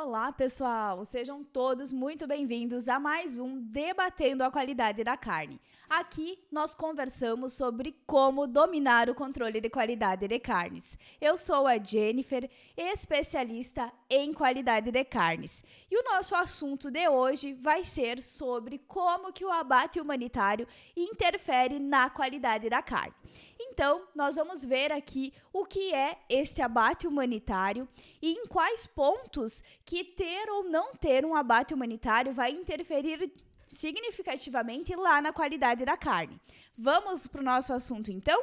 Olá, pessoal! Sejam todos muito bem-vindos a mais um Debatendo a Qualidade da Carne. Aqui nós conversamos sobre como dominar o controle de qualidade de carnes. Eu sou a Jennifer, especialista em qualidade de carnes. E o nosso assunto de hoje vai ser sobre como que o abate humanitário interfere na qualidade da carne. Então, nós vamos ver aqui o que é este abate humanitário e em quais pontos que ter ou não ter um abate humanitário vai interferir significativamente lá na qualidade da carne. Vamos para o nosso assunto, então?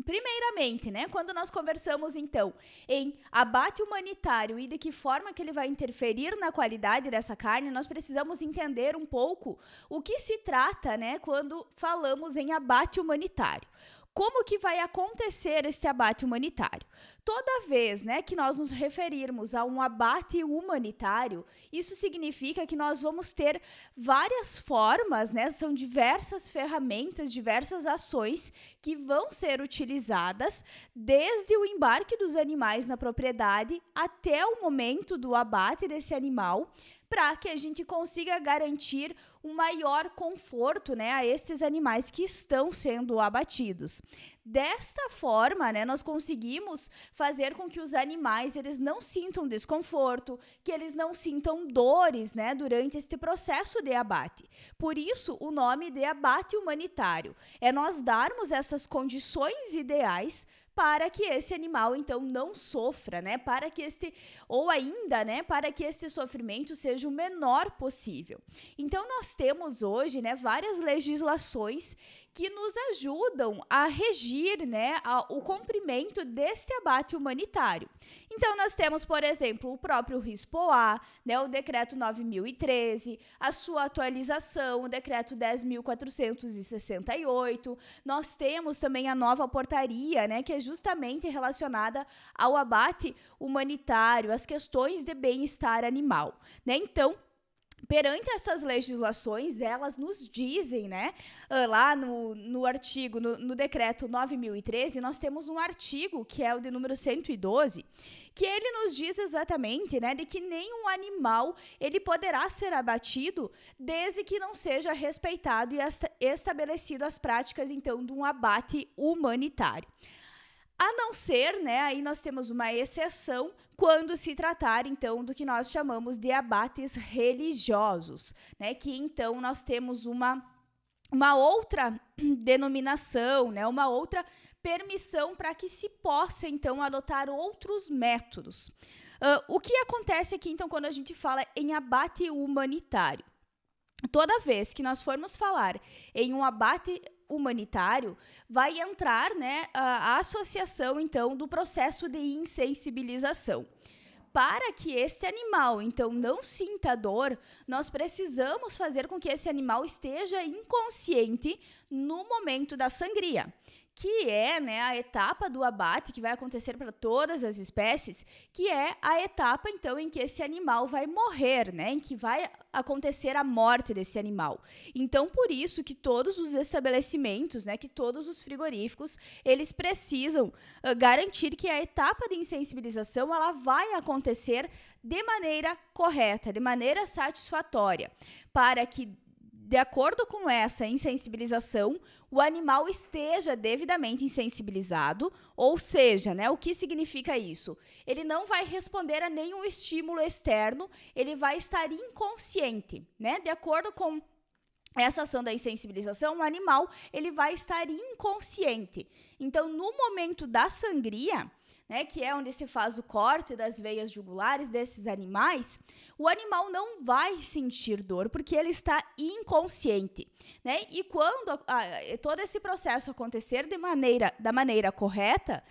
Primeiramente, quando nós conversamos, então, em abate humanitário e de que forma que ele vai interferir na qualidade dessa carne, nós precisamos entender um pouco o que se trata, quando falamos em abate humanitário. Como que vai acontecer esse abate humanitário? Toda vez, que nós nos referirmos a um abate humanitário, isso significa que nós vamos ter várias formas, são diversas ferramentas, diversas ações que vão ser utilizadas desde o embarque dos animais na propriedade até o momento do abate desse animal, para que a gente consiga garantir um maior conforto, a estes animais que estão sendo abatidos. Desta forma, nós conseguimos fazer com que os animais eles não sintam desconforto, que eles não sintam dores, durante este processo de abate. Por isso, o nome de abate humanitário é nós darmos essas condições ideais para que esse animal, então, não sofra, para que para que este sofrimento seja o menor possível. Então, nós temos hoje, várias legislações que nos ajudam a regir, o cumprimento deste abate humanitário. Então, nós temos, por exemplo, o próprio RISPOA, o Decreto 9.013, a sua atualização, o Decreto 10.468. Nós temos também a nova portaria, que é justamente relacionada ao abate humanitário, às questões de bem-estar animal, Então, perante essas legislações, elas nos dizem, lá no artigo, no decreto 9.013, nós temos um artigo, que é o de número 112, que ele nos diz exatamente, de que nenhum animal ele poderá ser abatido desde que não seja respeitado e estabelecido as práticas, então, de um abate humanitário. A não ser, aí nós temos uma exceção quando se tratar, então, do que nós chamamos de abates religiosos, que, então, nós temos uma outra denominação, uma outra permissão para que se possa, então, adotar outros métodos. O que acontece aqui, então, quando a gente fala em abate humanitário? Toda vez que nós formos falar em um abate humanitário, vai entrar a associação, então, do processo de insensibilização. Para que este animal, então, não sinta dor, nós precisamos fazer com que esse animal esteja inconsciente no momento da sangria, que é a etapa do abate que vai acontecer para todas as espécies, que é a etapa, então, em que esse animal vai morrer, em que vai acontecer a morte desse animal. Então, por isso que todos os estabelecimentos, que todos os frigoríficos, eles precisam garantir que a etapa de insensibilização ela vai acontecer de maneira correta, de maneira satisfatória, para que, de acordo com essa insensibilização, o animal esteja devidamente insensibilizado, ou seja, o que significa isso? Ele não vai responder a nenhum estímulo externo, ele vai estar inconsciente, De acordo com essa ação da insensibilização, o animal ele vai estar inconsciente. Então, no momento da sangria, que é onde se faz o corte das veias jugulares desses animais, o animal não vai sentir dor, porque ele está inconsciente, E quando todo esse processo acontecer da maneira correta,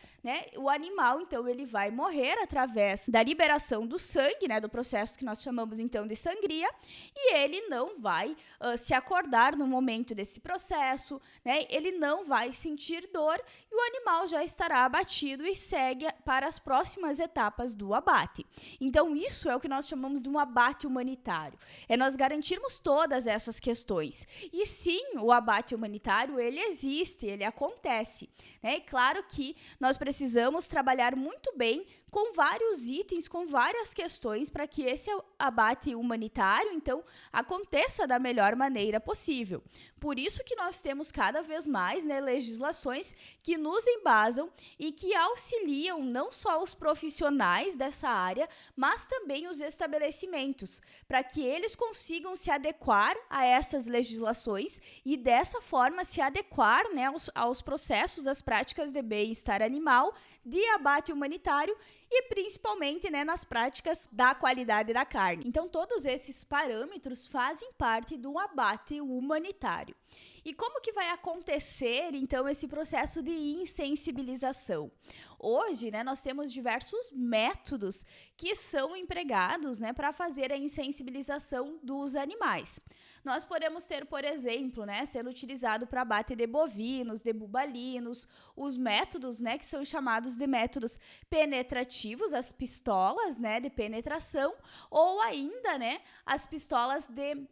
o animal, então, ele vai morrer através da liberação do sangue, do processo que nós chamamos, então, de sangria, e ele não vai se acordar no momento desse processo, ele não vai sentir dor, e o animal já estará abatido e segue para as próximas etapas do abate. Então, isso é o que nós chamamos de um abate humanitário. É nós garantirmos todas essas questões. E sim, o abate humanitário, ele existe, ele acontece. E claro que nós precisamos trabalhar muito bem com vários itens, com várias questões para que esse abate humanitário, então, aconteça da melhor maneira possível. Por isso que nós temos cada vez mais, né, legislações que nos embasam e que auxiliam não só os profissionais dessa área, mas também os estabelecimentos, para que eles consigam se adequar a essas legislações e dessa forma se adequar, né, aos processos, às práticas de bem-estar animal, de abate humanitário e principalmente, né, nas práticas da qualidade da carne. Então, todos esses parâmetros fazem parte do abate humanitário. E como que vai acontecer, então, esse processo de insensibilização? Hoje, né, nós temos diversos métodos que são empregados, né, para fazer a insensibilização dos animais. Nós podemos ter, por exemplo, né, sendo utilizado para abate de bovinos, de bubalinos, os métodos, né, que são chamados de métodos penetrativos, as pistolas, né, de penetração, ou ainda, né, as pistolas de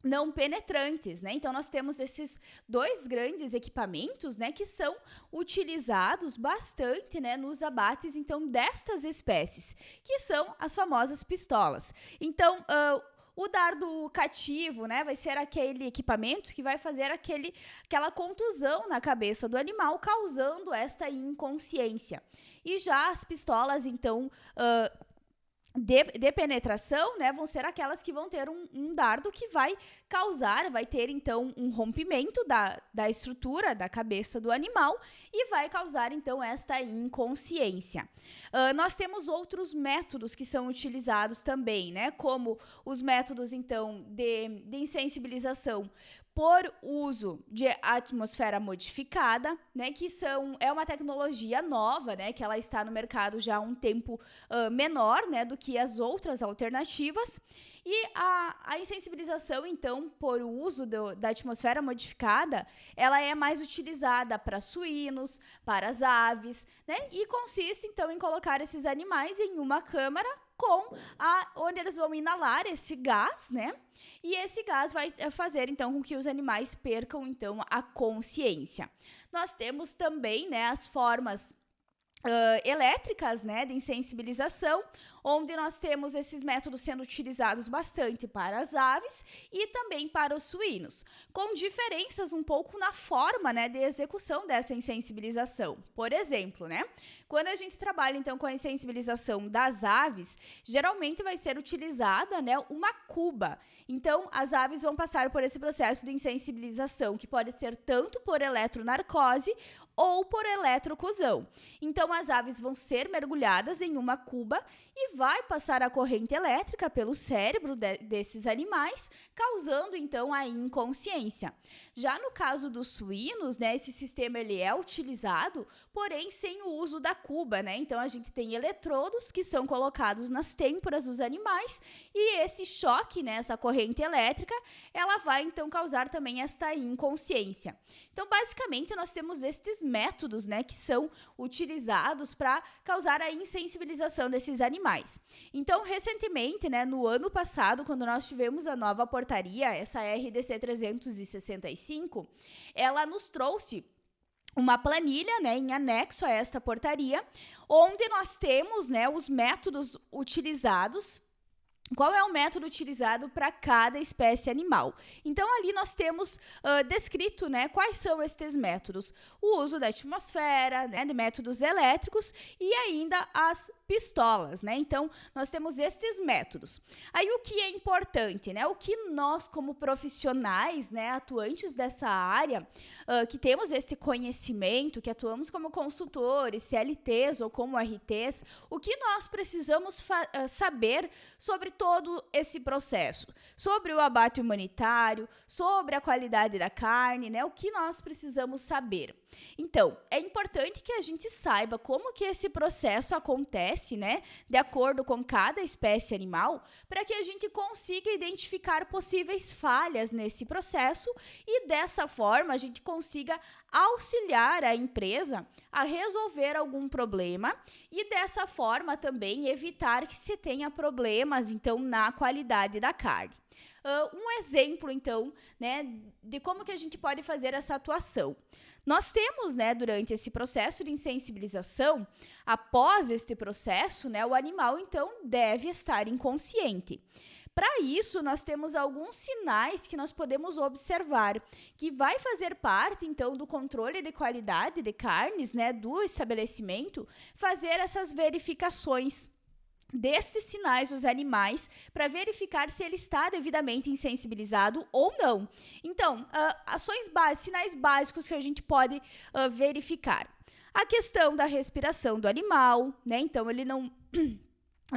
não penetrantes, né? Então, nós temos esses dois grandes equipamentos, né, que são utilizados bastante, né, nos abates, então, destas espécies, que são as famosas pistolas. Então, o dardo cativo, né, vai ser aquele equipamento que vai fazer aquela contusão na cabeça do animal, causando esta inconsciência. E já as pistolas, então, de penetração, né, vão ser aquelas que vão ter um dardo que vai ter, então, um rompimento da estrutura da cabeça do animal e vai causar, então, esta inconsciência. Nós temos outros métodos que são utilizados também, né, como os métodos, então, de insensibilização por uso de atmosfera modificada, né, que é uma tecnologia nova, né, que ela está no mercado já há um tempo menor, né, do que as outras alternativas. E a insensibilização, então, por uso da atmosfera modificada, ela é mais utilizada para suínos, para as aves, né, e consiste, então, em colocar esses animais em uma câmara onde eles vão inalar esse gás, né? E esse gás vai fazer, então, com que os animais percam, então, a consciência. Nós temos também, né, as formas elétricas, né, de insensibilização, onde nós temos esses métodos sendo utilizados bastante para as aves e também para os suínos, com diferenças um pouco na forma, né, de execução dessa insensibilização. Por exemplo, né, quando a gente trabalha, então, com a insensibilização das aves, geralmente vai ser utilizada, né, uma cuba. Então, as aves vão passar por esse processo de insensibilização, que pode ser tanto por eletronarcose ou por eletrocusão. Então, as aves vão ser mergulhadas em uma cuba e vai passar a corrente elétrica pelo cérebro desses animais, causando, então, a inconsciência. Já no caso dos suínos, né, esse sistema ele é utilizado, porém sem o uso da cuba, né? Então, a gente tem eletrodos que são colocados nas têmporas dos animais e esse choque, né, essa corrente elétrica, ela vai, então, causar também esta inconsciência. Então, basicamente, nós temos estes métodos, né, que são utilizados para causar a insensibilização desses animais. Então, recentemente, né, no ano passado, quando nós tivemos a nova portaria, essa RDC 365, ela nos trouxe uma planilha, né, em anexo a esta portaria, onde nós temos, né, os métodos utilizados. Qual é o método utilizado para cada espécie animal? Então, ali nós temos descrito, né, quais são estes métodos. O uso da atmosfera, né, de métodos elétricos e ainda as pistolas, né? Então, nós temos estes métodos. Aí, o que é importante, né? O que nós, como profissionais, né, atuantes dessa área, que temos esse conhecimento, que atuamos como consultores, CLTs ou como RTs, o que nós precisamos saber sobre todo esse processo, sobre o abate humanitário, sobre a qualidade da carne, né? O que nós precisamos saber. Então, é importante que a gente saiba como que esse processo acontece, né? De acordo com cada espécie animal, para que a gente consiga identificar possíveis falhas nesse processo e dessa forma a gente consiga auxiliar a empresa a resolver algum problema e dessa forma também evitar que se tenha problemas, então, na qualidade da carne. Um exemplo, então, né, de como que a gente pode fazer essa atuação. Nós temos, né, durante esse processo de insensibilização, após este processo, né, o animal, então, deve estar inconsciente. Para isso, nós temos alguns sinais que nós podemos observar, que vai fazer parte, então, do controle de qualidade de carnes, né, do estabelecimento, fazer essas verificações desses sinais dos animais para verificar se ele está devidamente insensibilizado ou não. Então, sinais básicos que a gente pode verificar. A questão da respiração do animal, né? Então, ele não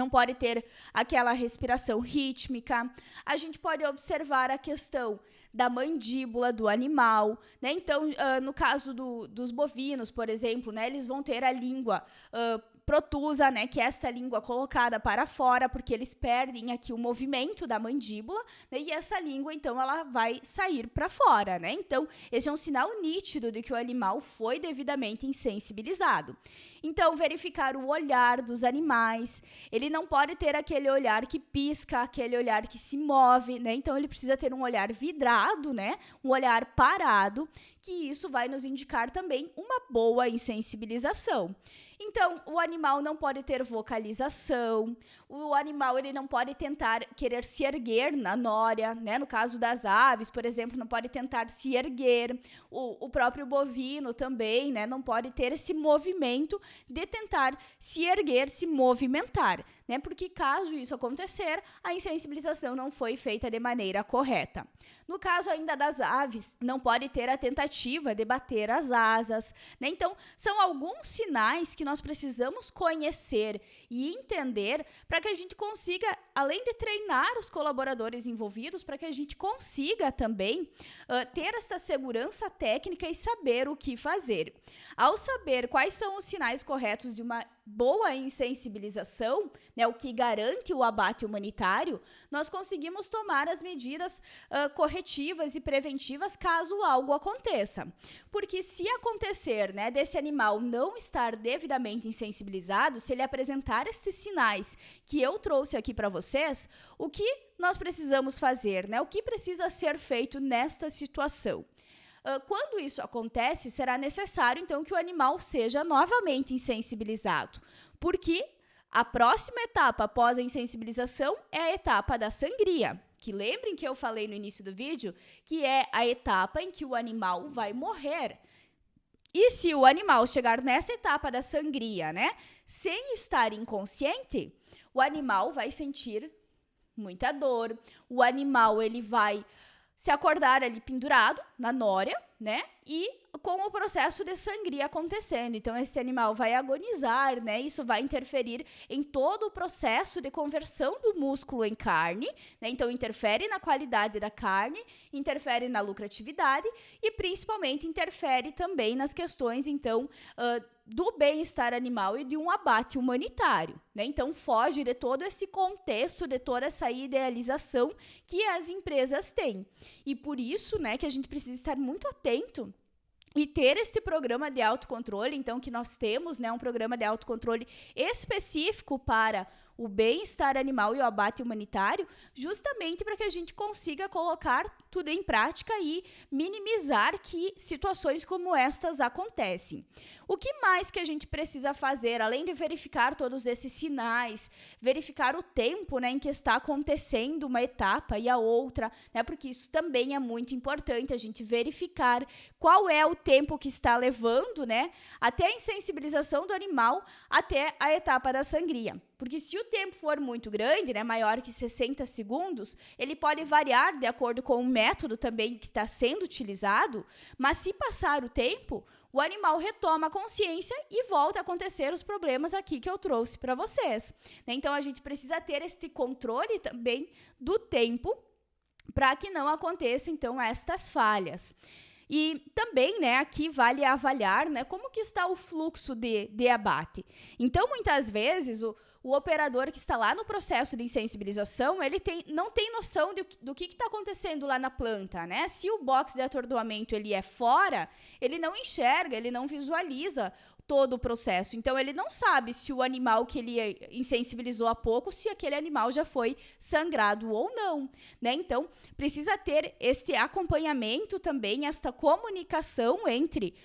pode ter aquela respiração rítmica. A gente pode observar a questão da mandíbula do animal, né? Então, no caso dos bovinos, por exemplo, né, eles vão ter a língua protusa, né, que é esta língua colocada para fora, porque eles perdem aqui o movimento da mandíbula, né, e essa língua, então, ela vai sair para fora, né? Então, esse é um sinal nítido de que o animal foi devidamente insensibilizado. Então, verificar o olhar dos animais, ele não pode ter aquele olhar que pisca, aquele olhar que se move, né? Então, ele precisa ter um olhar vidrado, né? Um olhar parado, que isso vai nos indicar também uma boa insensibilização. Então, o animal não pode ter vocalização, o animal ele não pode querer se erguer na nória, né? No caso das aves, por exemplo, não pode tentar se erguer. O próprio bovino também, né? Não pode ter esse movimento de tentar se erguer, se movimentar, né? Porque caso isso acontecer, a insensibilização não foi feita de maneira correta. No caso ainda das aves, não pode ter a tentativa de bater as asas, né? Então, são alguns sinais que nós precisamos conhecer e entender para que a gente consiga, além de treinar os colaboradores envolvidos, para que a gente consiga também ter esta segurança técnica e saber o que fazer. Ao saber quais são os sinais corretos de uma boa insensibilização, né, o que garante o abate humanitário, nós conseguimos tomar as medidas corretivas e preventivas caso algo aconteça. Porque se acontecer, né, desse animal não estar devidamente insensibilizado, se ele apresentar estes sinais que eu trouxe aqui para vocês, o que nós precisamos fazer, né? O que precisa ser feito nesta situação? Quando isso acontece, será necessário, então, que o animal seja novamente insensibilizado, porque a próxima etapa após a insensibilização é a etapa da sangria, que lembrem que eu falei no início do vídeo, que é a etapa em que o animal vai morrer. E se o animal chegar nessa etapa da sangria, né, sem estar inconsciente, o animal vai sentir muita dor, o animal ele vai se acordar ali pendurado na nória, né? E com o processo de sangria acontecendo. Então, esse animal vai agonizar, né? Isso vai interferir em todo o processo de conversão do músculo em carne, né? Então, interfere na qualidade da carne, interfere na lucratividade e, principalmente, interfere também nas questões, então, do bem-estar animal e de um abate humanitário, né? Então, foge de todo esse contexto, de toda essa idealização que as empresas têm. E por isso, né, que a gente precisa estar muito atento e ter este programa de autocontrole, então, que nós temos, né, um programa de autocontrole específico para o bem-estar animal e o abate humanitário, justamente para que a gente consiga colocar tudo em prática e minimizar que situações como estas acontecem. O que mais que a gente precisa fazer, além de verificar todos esses sinais, verificar o tempo, né, em que está acontecendo uma etapa e a outra, né, porque isso também é muito importante, a gente verificar qual é o tempo que está levando, né, até a insensibilização do animal até a etapa da sangria. Porque se o tempo for muito grande, né, maior que 60 segundos, ele pode variar de acordo com o método também que está sendo utilizado, mas se passar o tempo, o animal retoma a consciência e volta a acontecer os problemas aqui que eu trouxe para vocês, né? Então, a gente precisa ter este controle também do tempo para que não aconteçam, então, estas falhas. E também, né, aqui vale avaliar, né, como que está o fluxo de abate. Então, muitas vezes, o operador que está lá no processo de insensibilização, ele não tem noção do que está acontecendo lá na planta, né? Se o box de atordoamento ele é fora, ele não enxerga, ele não visualiza todo o processo. Então, ele não sabe se o animal que ele insensibilizou há pouco, se aquele animal já foi sangrado ou não, né? Então, precisa ter este acompanhamento também, esta comunicação entre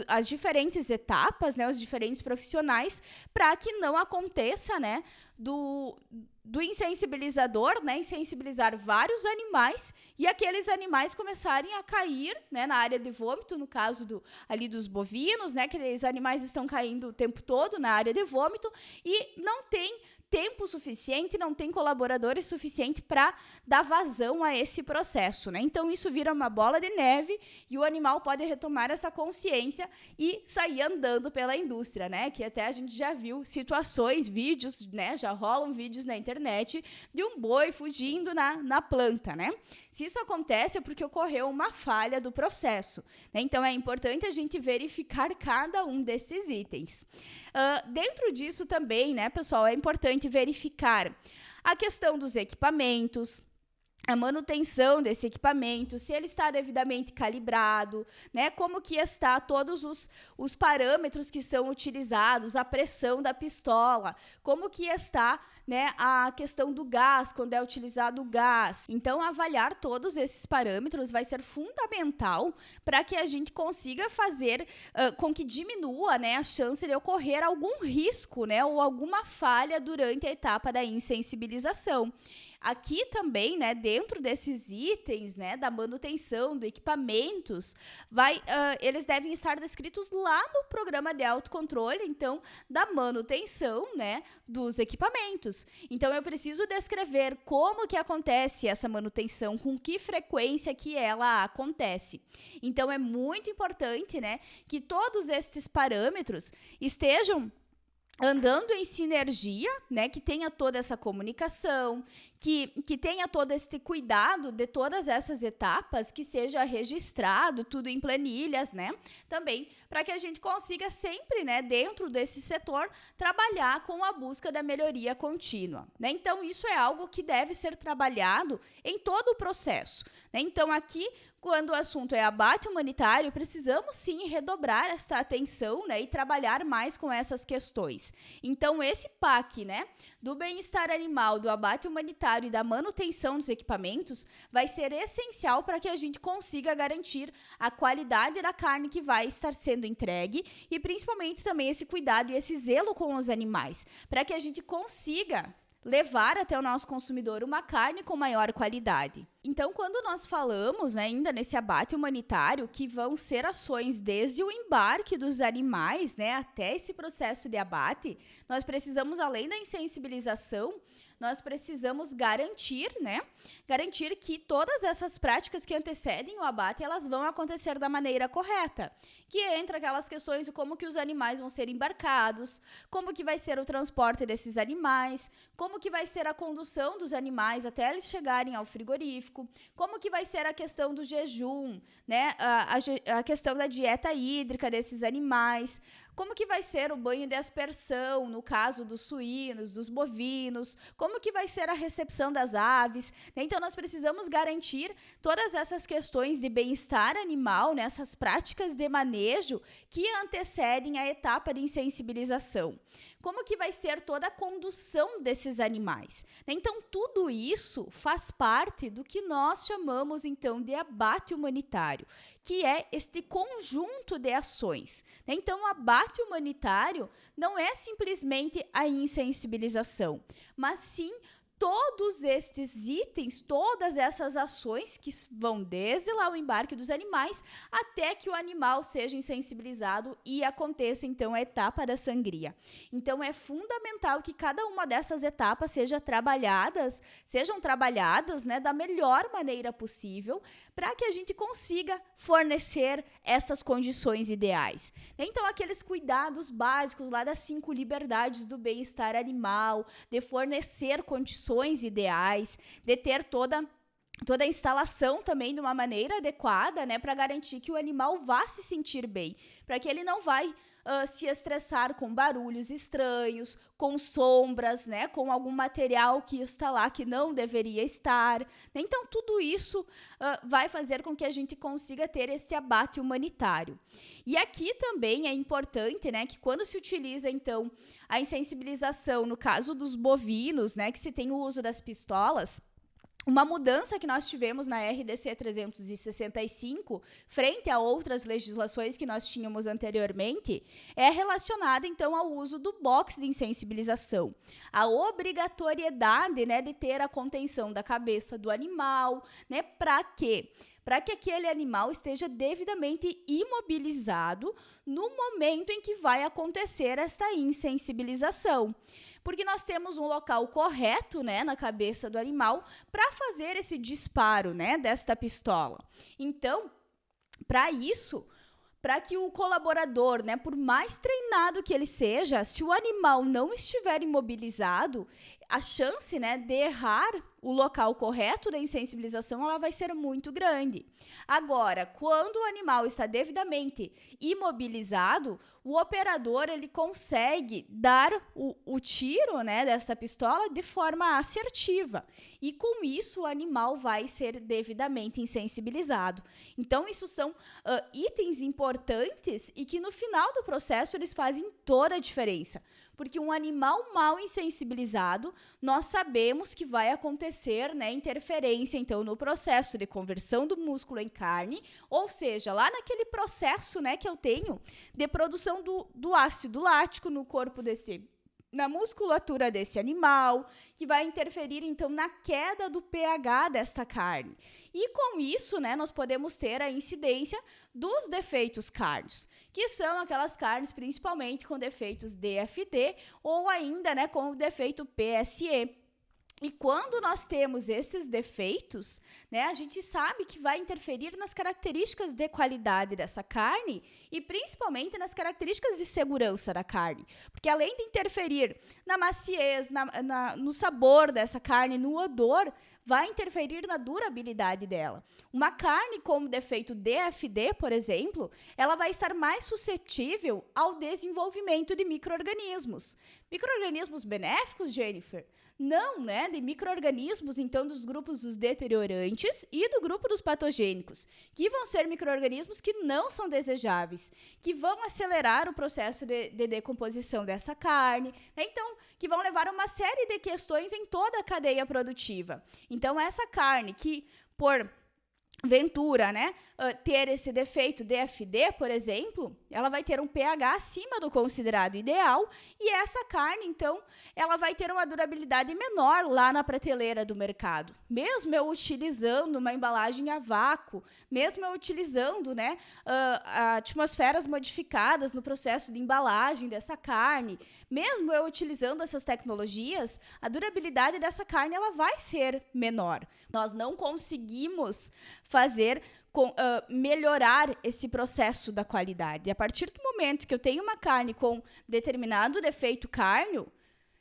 as diferentes etapas, né, os diferentes profissionais, para que não aconteça, né, do insensibilizador, né, insensibilizar vários animais e aqueles animais começarem a cair, né, na área de vômito, no caso ali dos bovinos, né, aqueles animais estão caindo o tempo todo na área de vômito e não tem tempo suficiente, não tem colaboradores suficientes para dar vazão a esse processo, né? Então, isso vira uma bola de neve e o animal pode retomar essa consciência e sair andando pela indústria, né? Que até a gente já viu situações, vídeos, né? Já rolam vídeos na internet de um boi fugindo na planta, né? Se isso acontece é porque ocorreu uma falha do processo, né? Então, é importante a gente verificar cada um desses itens. Dentro disso também, né, pessoal, é importante verificar a questão dos equipamentos, a manutenção desse equipamento, se ele está devidamente calibrado, né? Como que está todos os parâmetros que são utilizados, a pressão da pistola, como que está, né, a questão do gás, quando é utilizado o gás. Então, avaliar todos esses parâmetros vai ser fundamental para que a gente consiga fazer com que diminua, né, a chance de ocorrer algum risco, né, ou alguma falha durante a etapa da insensibilização. Aqui também, né, dentro desses itens, né, da manutenção, do equipamentos, eles devem estar descritos lá no programa de autocontrole, então, da manutenção, né, dos equipamentos. Então, eu preciso descrever como que acontece essa manutenção, com que frequência que ela acontece. Então, é muito importante, né, que todos esses parâmetros estejam andando em sinergia, né, que tenha toda essa comunicação, que tenha todo esse cuidado de todas essas etapas, que seja registrado tudo em planilhas, né, também para que a gente consiga sempre, né, dentro desse setor, trabalhar com a busca da melhoria contínua, né. Então, isso é algo que deve ser trabalhado em todo o processo, né. Então, aqui, quando o assunto é abate humanitário, precisamos sim redobrar esta atenção, né, e trabalhar mais com essas questões. Então, esse PAC, né, do bem-estar animal, do abate humanitário e da manutenção dos equipamentos vai ser essencial para que a gente consiga garantir a qualidade da carne que vai estar sendo entregue e principalmente também esse cuidado e esse zelo com os animais, para que a gente consiga levar até o nosso consumidor uma carne com maior qualidade. Então, quando nós falamos, né, ainda nesse abate humanitário, que vão ser ações desde o embarque dos animais, né, até esse processo de abate, nós precisamos, além da insensibilização, nós precisamos garantir que todas essas práticas que antecedem o abate, elas vão acontecer da maneira correta, que entra aquelas questões de como que os animais vão ser embarcados, como que vai ser o transporte desses animais, como que vai ser a condução dos animais até eles chegarem ao frigorífico, como que vai ser a questão do jejum, né, a questão da dieta hídrica desses animais, como que vai ser o banho de aspersão, no caso dos suínos, dos bovinos, como que vai ser a recepção das aves, né? Então, nós precisamos garantir todas essas questões de bem-estar animal, né? Essas práticas de manejo que antecedem a etapa de insensibilização. Como que vai ser toda a condução desses animais, né? Então, tudo isso faz parte do que nós chamamos, então, de abate humanitário, que é este conjunto de ações, né? Então, o abate humanitário não é simplesmente a insensibilização, mas sim todos estes itens, todas essas ações que vão desde lá o embarque dos animais até que o animal seja insensibilizado e aconteça, então, a etapa da sangria. Então, é fundamental que cada uma dessas etapas sejam trabalhadas, né, da melhor maneira possível para que a gente consiga fornecer essas condições ideais. Então, aqueles cuidados básicos lá das 5 liberdades do bem-estar animal, de fornecer condições ideais, de ter toda toda a instalação também de uma maneira adequada, né, para garantir que o animal vá se sentir bem, para que ele não vai se estressar com barulhos estranhos, com sombras, né, com algum material que está lá que não deveria estar. Então, tudo isso vai fazer com que a gente consiga ter esse abate humanitário. E aqui também é importante, né, que quando se utiliza, então, a insensibilização, no caso dos bovinos, né, que se tem o uso das pistolas, uma mudança que nós tivemos na RDC 365, frente a outras legislações que nós tínhamos anteriormente, é relacionada, então, ao uso do box de insensibilização. A obrigatoriedade, né, de ter a contenção da cabeça do animal, né, para quê? Para que aquele animal esteja devidamente imobilizado no momento em que vai acontecer esta insensibilização. Porque nós temos um local correto, né, na cabeça do animal para fazer esse disparo, né, desta pistola. Então, para isso, para que o colaborador, né, por mais treinado que ele seja, se o animal não estiver imobilizado, a chance, né, de errar o local correto da insensibilização, ela vai ser muito grande. Agora, quando o animal está devidamente imobilizado, o operador ele consegue dar o tiro, né, desta pistola de forma assertiva. E com isso o animal vai ser devidamente insensibilizado. Então, isso são itens importantes e que no final do processo eles fazem toda a diferença. Porque um animal mal insensibilizado, nós sabemos que vai acontecer, né, interferência, então, no processo de conversão do músculo em carne, ou seja, lá naquele processo, né, que eu tenho de produção do ácido lático no corpo na musculatura desse animal, que vai interferir, então, na queda do pH desta carne. E com isso, né, nós podemos ter a incidência dos defeitos cárneos, que são aquelas carnes principalmente com defeitos DFD ou ainda, né, com o defeito PSE. E quando nós temos esses defeitos, né, a gente sabe que vai interferir nas características de qualidade dessa carne e principalmente nas características de segurança da carne. Porque além de interferir na maciez, no sabor dessa carne, no odor, vai interferir na durabilidade dela. Uma carne com defeito DFD, por exemplo, ela vai estar mais suscetível ao desenvolvimento de micro-organismos. Micro-organismos benéficos, Jennifer? Não, né? De micro-organismos, então, dos grupos dos deteriorantes e do grupo dos patogênicos, que vão ser micro-organismos que não são desejáveis, que vão acelerar o processo de decomposição dessa carne, né? Então, que vão levar a uma série de questões em toda a cadeia produtiva. Então, essa carne que, por ventura, né, ter esse defeito DFD, por exemplo, ela vai ter um pH acima do considerado ideal e essa carne, então, ela vai ter uma durabilidade menor lá na prateleira do mercado. Mesmo eu utilizando uma embalagem a vácuo, mesmo eu utilizando, né, atmosferas modificadas no processo de embalagem dessa carne, mesmo eu utilizando essas tecnologias, a durabilidade dessa carne ela vai ser menor. Nós não conseguimos fazer melhorar esse processo da qualidade. E a partir do momento que eu tenho uma carne com determinado defeito cárneo,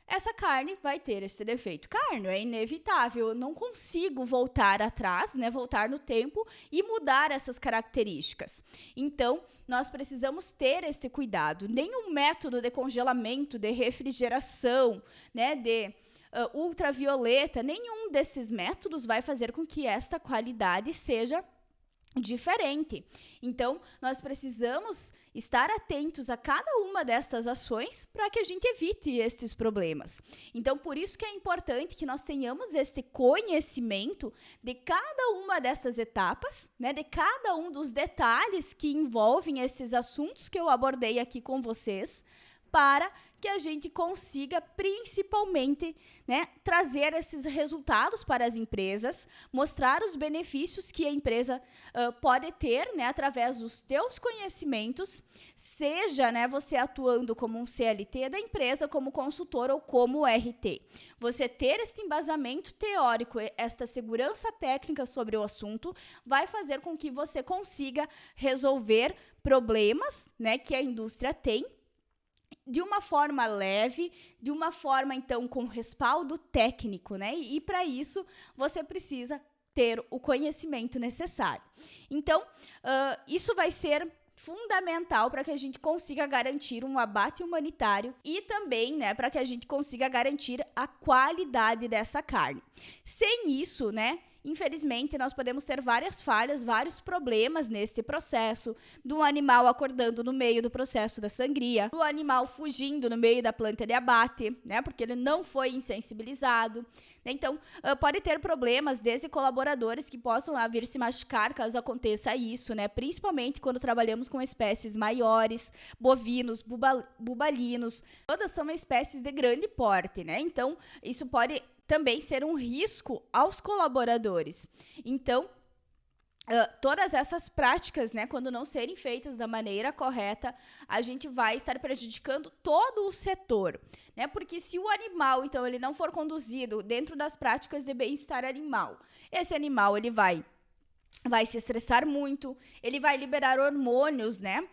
essa carne vai ter esse defeito cárneo, é inevitável. Eu não consigo voltar atrás, né, voltar no tempo e mudar essas características. Então, nós precisamos ter este cuidado. Nenhum método de congelamento, de refrigeração, né, de ultravioleta, nenhum desses métodos vai fazer com que esta qualidade seja diferente. Então, nós precisamos estar atentos a cada uma dessas ações para que a gente evite estes problemas. Então, por isso que é importante que nós tenhamos este conhecimento de cada uma dessas etapas, né, de cada um dos detalhes que envolvem esses assuntos que eu abordei aqui com vocês, para que a gente consiga, principalmente, né, trazer esses resultados para as empresas, mostrar os benefícios que a empresa pode ter, né, através dos teus conhecimentos, seja, né, você atuando como um CLT da empresa, como consultor ou como RT. Você ter este embasamento teórico, esta segurança técnica sobre o assunto, vai fazer com que você consiga resolver problemas, né, que a indústria tem, de uma forma leve, de uma forma, então, com respaldo técnico, né? E para isso, você precisa, ter o conhecimento necessário. Então, isso vai ser fundamental para que a gente consiga garantir um abate humanitário e também, né, para que a gente consiga garantir a qualidade dessa carne. Sem isso, né, infelizmente, nós podemos ter várias falhas, vários problemas neste processo, do animal acordando no meio do processo da sangria, do animal fugindo no meio da planta de abate, né, porque ele não foi insensibilizado. Então, pode ter problemas desde colaboradores que possam vir se machucar caso aconteça isso, né, principalmente quando trabalhamos com espécies maiores, bovinos, bubalinos, todas são espécies de grande porte, né, então isso pode também ser um risco aos colaboradores. Então, todas essas práticas, né, quando não serem feitas da maneira correta, a gente vai estar prejudicando todo o setor, né? Porque se o animal, então, ele não for conduzido dentro das práticas de bem-estar animal, esse animal, ele vai se estressar muito, ele vai liberar hormônios, né?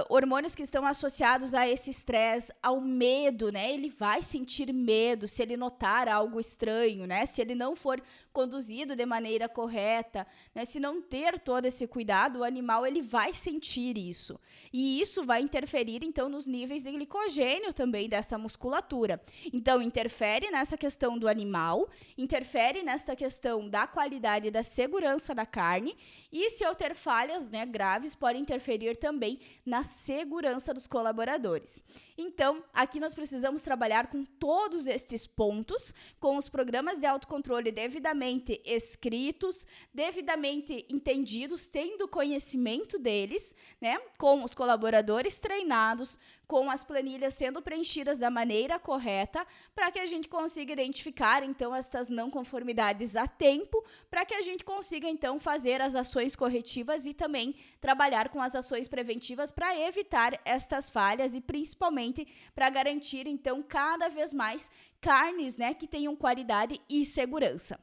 Hormônios que estão associados a esse estresse, ao medo, né? Ele vai sentir medo se ele notar algo estranho, né? Se ele não for conduzido de maneira correta, né? Se não ter todo esse cuidado, o animal ele vai sentir isso. E isso vai interferir, então, nos níveis de glicogênio também dessa musculatura. Então, interfere nessa questão do animal, interfere nessa questão da qualidade e da segurança da carne, e se eu ter falhas, né, graves, pode interferir também na segurança dos colaboradores. Então, aqui nós precisamos trabalhar com todos estes pontos, com os programas de autocontrole devidamente escritos, devidamente entendidos, tendo conhecimento deles, né, com os colaboradores treinados, com as planilhas sendo preenchidas da maneira correta, para que a gente consiga identificar, então, estas não conformidades a tempo, para que a gente consiga, então, fazer as ações corretivas e também trabalhar com as ações preventivas para evitar estas falhas e, principalmente, para garantir, então, cada vez mais carnes, né, que tenham qualidade e segurança.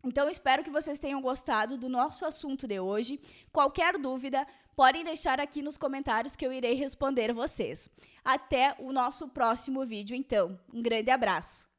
Então, espero que vocês tenham gostado do nosso assunto de hoje. Qualquer dúvida, podem deixar aqui nos comentários que eu irei responder vocês. Até o nosso próximo vídeo, então. Um grande abraço!